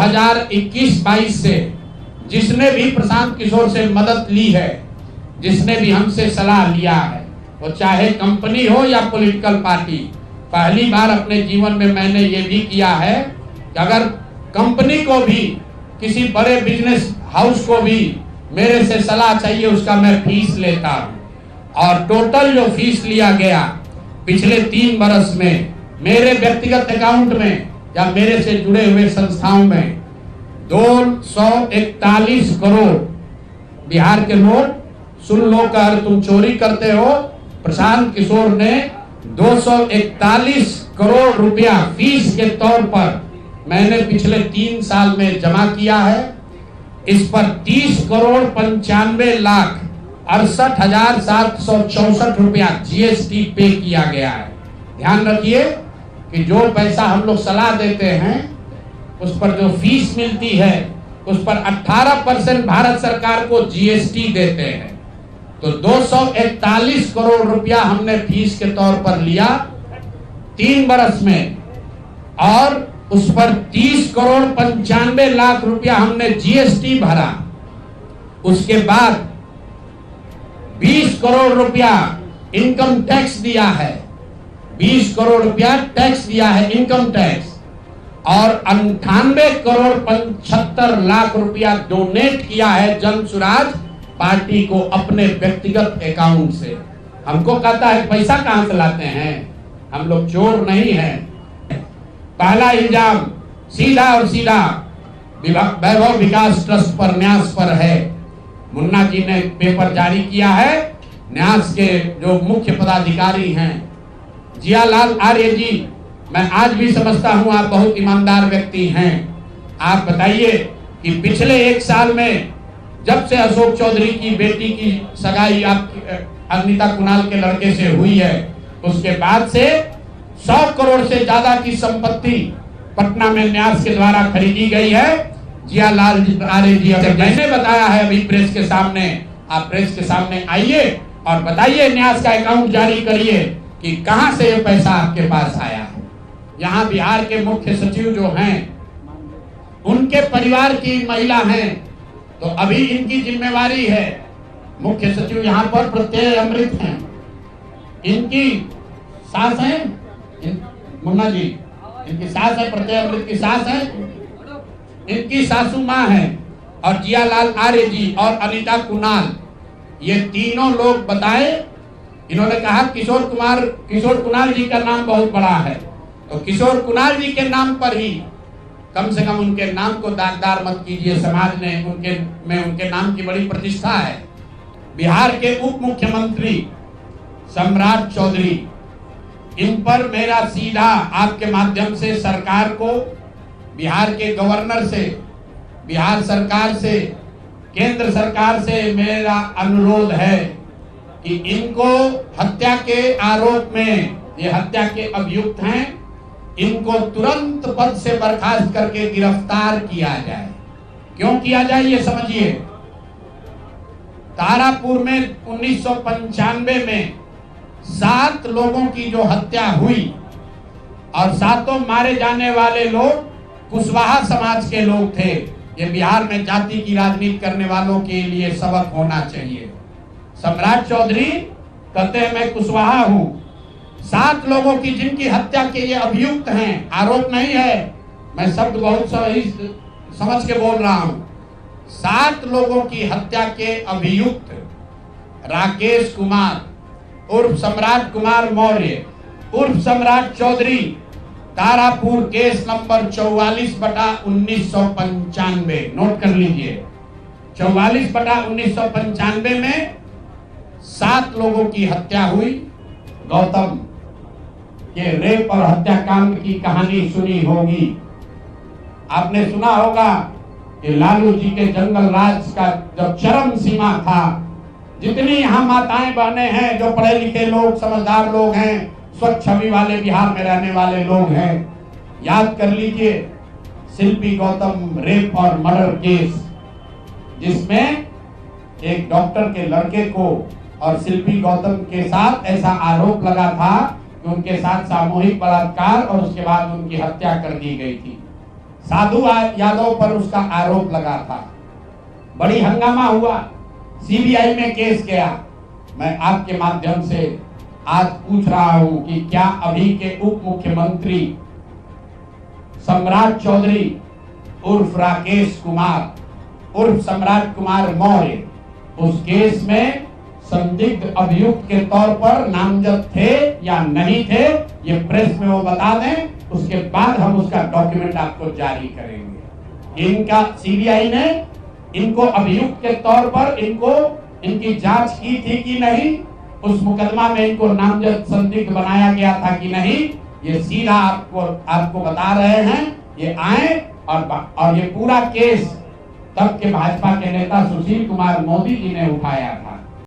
2021-22 से जिसने भी प्रशांत किशोर से मदद ली है, जिसने भी हमसे सलाह लिया है, वो चाहे कंपनी हो या पॉलिटिकल पार्टी, पहली बार अपने जीवन में मैंने ये भी किया है कि अगर कंपनी को भी, किसी बड़े बिजनेस हाउस को भी मेरे से सलाह चाहिए, उसका मैं फीस लेता हूँ। और टोटल जो फीस लिया गया पिछले 3 बरस में मेरे व्यक्तिगत अकाउंट में या मेरे से जुड़े हुए संस्थाओं में 241 करोड़ बिहार के नोट, सुन लो कर तुम चोरी करते हो, प्रशांत किशोर ने 241 करोड़ रुपया फीस के तौर पर मैंने पिछले 3 साल में जमा किया है। इस पर 30 करोड़ 95 लाख 68,764 रुपया जीएसटी पे किया गया है। ध्यान रखिए कि जो पैसा हम लोग सलाह देते हैं उस पर जो फीस मिलती है उस पर 18% भारत सरकार को जीएसटी देते हैं। तो 241 करोड़ रुपया हमने फीस के तौर पर लिया 3 बरस में, और उस पर 30 करोड़ 95 लाख रुपया हमने जीएसटी भरा। उसके बाद 20 करोड़ रुपया इनकम टैक्स दिया है, 20 करोड़ रुपया टैक्स दिया है, इनकम टैक्स, और 98 करोड़ 75 लाख रुपया डोनेट किया है जन सुराज पार्टी को अपने व्यक्तिगत अकाउंट से। हमको कहता है पैसा कहां से लाते हैं, हम लोग चोर नहीं हैं। पहला इल्जाम सीधा और सीधा वैभव विकास ट्रस्ट पर, न्यास पर है। मुन्ना जी ने पेपर जारी किया है, न्यास के जो मुख्य पदाधिकारी हैं जियालाल आर्य जी, मैं आज भी समझता हूं आप बहुत ईमानदार व्यक्ति हैं। आप बताइए कि पिछले 1 साल में जब से अशोक चौधरी की बेटी की सगाई आपकी अग्निता कुणाल के लड़के से हुई है, उसके बाद से 100 करोड़ से ज्यादा की संपत्ति पटना में न्यास के द्वारा खरीदी गई है। जियालाल आर्य जी, मैंने बताया है अभी प्रेस के सामने, आप प्रेस के सामने आइए और बताइए, न्यास का अकाउंट जारी करिए कि कहां से ये पैसा आपके पास आया है। यहाँ बिहार के मुख्य सचिव जो हैं उनके परिवार की महिला हैं, तो अभी इनकी जिम्मेवारी है। मुख्य सचिव यहाँ पर प्रत्यय अमृत हैं, इनकी सास है मुन्ना जी, इनकी सास है, प्रत्यय अमृत की सास है, इनकी सासू माँ है, और जियालाल आर्य जी और अनिता कुणाल, ये तीनों लोग बताए। इन्होंने कहा किशोर कुणाल जी का नाम बहुत बड़ा है, तो किशोर कुणाल जी के नाम पर ही कम से कम उनके नाम को दागदार मत कीजिए, समाज ने उनके नाम की बड़ी प्रतिष्ठा है। बिहार के उप मुख्यमंत्री सम्राट चौधरी, इन पर मेरा सीधा आपके माध्यम से सरकार को, बिहार के गवर्नर से, बिहार सरकार से, केंद्र सरकार से मेरा अनुरोध है कि इनको हत्या के आरोप में, ये हत्या के अभियुक्त हैं, इनको तुरंत पद से बर्खास्त करके गिरफ्तार किया जाए। क्यों किया जाए ये समझिए। तारापुर में 1995 में 7 लोगों की जो हत्या हुई और 7 मारे जाने वाले लोग कुशवाहा समाज के लोग थे। ये बिहार में जाति की राजनीति करने वालों के लिए सबक होना चाहिए। सम्राट चौधरी कहते हैं मैं कुशवाहा हूं। 7 लोगों की जिनकी हत्या के ये अभियुक्त हैं, आरोप नहीं है, मैं शब्द बहुत सही समझ के बोल रहा हूं। 7 लोगों की हत्या के अभियुक्त राकेश कुमार उर्फ सम्राट कुमार मौर्य उर्फ Samrat Chaudhary, Tarapur case number 44/1995, note कर लीजिए। 44/1995 में 7 लोगों की हत्या हुई। गौतम के रेप और हत्याकांड की कहानी सुनी होगी, आपने सुना होगा कि लालू जी के जंगल राज का जब चरम सीमा था, जितनी यहाँ माताएं बहने हैं जो पढ़े लिखे लोग, समझदार लोग हैं, स्वच्छ छवि वाले बिहार में रहने वाले लोग हैं, याद कर लीजिए शिल्पी गौतम रेप और मर्डर केस, जिसमें एक डॉक्टर के लड़के को और शिल्पी गौतम के साथ ऐसा आरोप लगा था कि उनके साथ सामूहिक बलात्कार और उसके बाद उनकी हत्या कर दी गई थी। साधु यादव पर उसका आरोप लगा था, बड़ी हंगामा हुआ, सीबीआई में केस गया। मैं आपके माध्यम से आज पूछ रहा हूं कि क्या अभी के उप मुख्यमंत्री सम्राट चौधरी उर्फ राकेश कुमार उर्फ सम्राट कुमार मौर्य उस केस में संदिग्ध अभियुक्त के तौर पर नामजद थे या नहीं थे, ये प्रेस में वो बता दें, उसके बाद हम उसका डॉक्यूमेंट आपको जारी करेंगे। इनका सीबीआई ने इनको अभियुक्त के तौर पर इनकी जांच की थी कि नहीं, उस मुकदमा में इनको नामजद संदिग्ध बनाया गया था कि नहीं, ये सीधा आपको बता रहे हैं। ये आए और ये पूरा केस तब के भाजपा के नेता सुशील कुमार मोदी जी ने उठाया था।